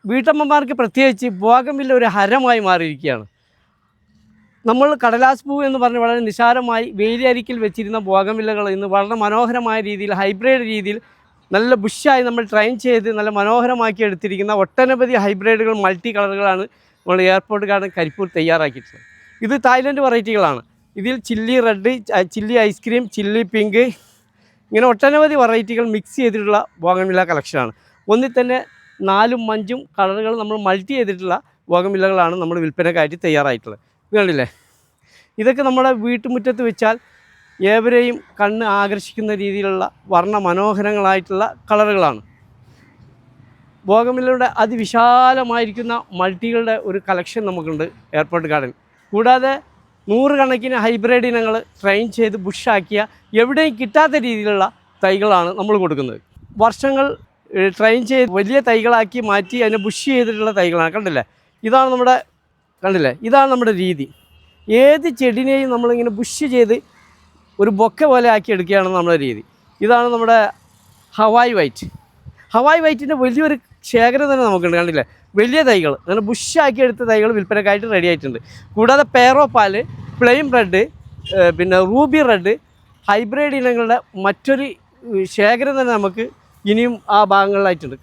വീട്ടമ്മമാർക്ക് പ്രത്യേകിച്ച് ബോഗൺവില്ല ഒരു ഹരമായി മാറിയിരിക്കുകയാണ്. നമ്മൾ കടലാസ് പൂ എന്ന് പറഞ്ഞ് വളരെ നിസ്സാരമായി വേലിയരിക്കിൽ വെച്ചിരുന്ന ബോഗൺവില്ലകൾ ഇന്ന് വളരെ മനോഹരമായ രീതിയിൽ ഹൈബ്രിഡ് രീതിയിൽ നല്ല ബുഷായി നമ്മൾ ട്രെയിൻ ചെയ്ത് നല്ല മനോഹരമാക്കി എടുത്തിരിക്കുന്ന ഒട്ടനവധി ഹൈബ്രിഡുകൾ മൾട്ടി കളറുകളാണ് നമ്മൾ എയർപോർട്ട് ഗാർഡൻ കരിപ്പൂർ തയ്യാറാക്കിയിട്ടുള്ളത്. ഇത് തായ്ലൻഡ് വെറൈറ്റികളാണ്. ഇതിൽ chilli red, chilli ice cream, chilli pink, ഇങ്ങനെ ഒട്ടനവധി വെറൈറ്റികൾ മിക്സ് ചെയ്തിട്ടുള്ള ബോഗൺവില്ല കളക്ഷനാണ്. ഒന്നിൽ തന്നെ 4ഉം 5ഉം കളറുകൾ നമ്മൾ മൾട്ടി ചെയ്തിട്ടുള്ള ബോഗൺവില്ലകളാണ് നമ്മൾ വിൽപ്പനക്കായിട്ട് തയ്യാറായിട്ടുള്ളത്. ഇത് കണ്ടില്ലേ, ഇതൊക്കെ നമ്മുടെ വീട്ടുമുറ്റത്ത് വെച്ചാൽ ഏവരെയും കണ്ണ് ആകർഷിക്കുന്ന രീതിയിലുള്ള വർണ്ണ മനോഹരങ്ങളായിട്ടുള്ള കളറുകളാണ്. ബോഗൺവില്ലയുടെ അതിവിശാലമായിരിക്കുന്ന മൾട്ടികളുടെ ഒരു കളക്ഷൻ നമുക്കുണ്ട് എയർപോർട്ട് ഗാർഡൻ. കൂടാതെ 100 കണക്കിന് ഹൈബ്രിഡ് ഇനങ്ങൾ ട്രെയിൻ ചെയ്ത് ബുഷാക്കിയ എവിടെയും കിട്ടാത്ത രീതിയിലുള്ള തൈകളാണ് നമ്മൾ കൊടുക്കുന്നത്. വർഷങ്ങൾ ട്രെയിൻ ചെയ്ത് വലിയ തൈകളാക്കി മാറ്റി അതിനെ ബുഷ് ചെയ്തിട്ടുള്ള തൈകളാണ്. കണ്ടില്ലേ, ഇതാണ് നമ്മുടെ രീതി. ഏത് ചെടിനെയും നമ്മളിങ്ങനെ ബുഷ് ചെയ്ത് ഒരു ബൊക്കെ പോലെ ആക്കി എടുക്കുകയാണ് നമ്മുടെ രീതി. ഇതാണ് നമ്മുടെ ഹവായ് വൈറ്റിൻ്റെ വലിയൊരു ശേഖരം തന്നെ നമുക്കുണ്ട്. കണ്ടില്ലേ, വലിയ തൈകൾ അങ്ങനെ ബുഷാക്കി എടുത്ത തൈകൾ വിൽപ്പനക്കായിട്ട് റെഡി ആയിട്ടുണ്ട്. കൂടാതെ പേറോ പാല്, പ്ലെയിൻ റെഡ്, പിന്നെ റൂബി റെഡ് ഹൈബ്രിഡ് ഇനങ്ങളുടെ മറ്റൊരു ശേഖരം തന്നെ നമുക്ക് ഇനിയും ആ ഭാഗങ്ങളിലായിട്ടുണ്ട്.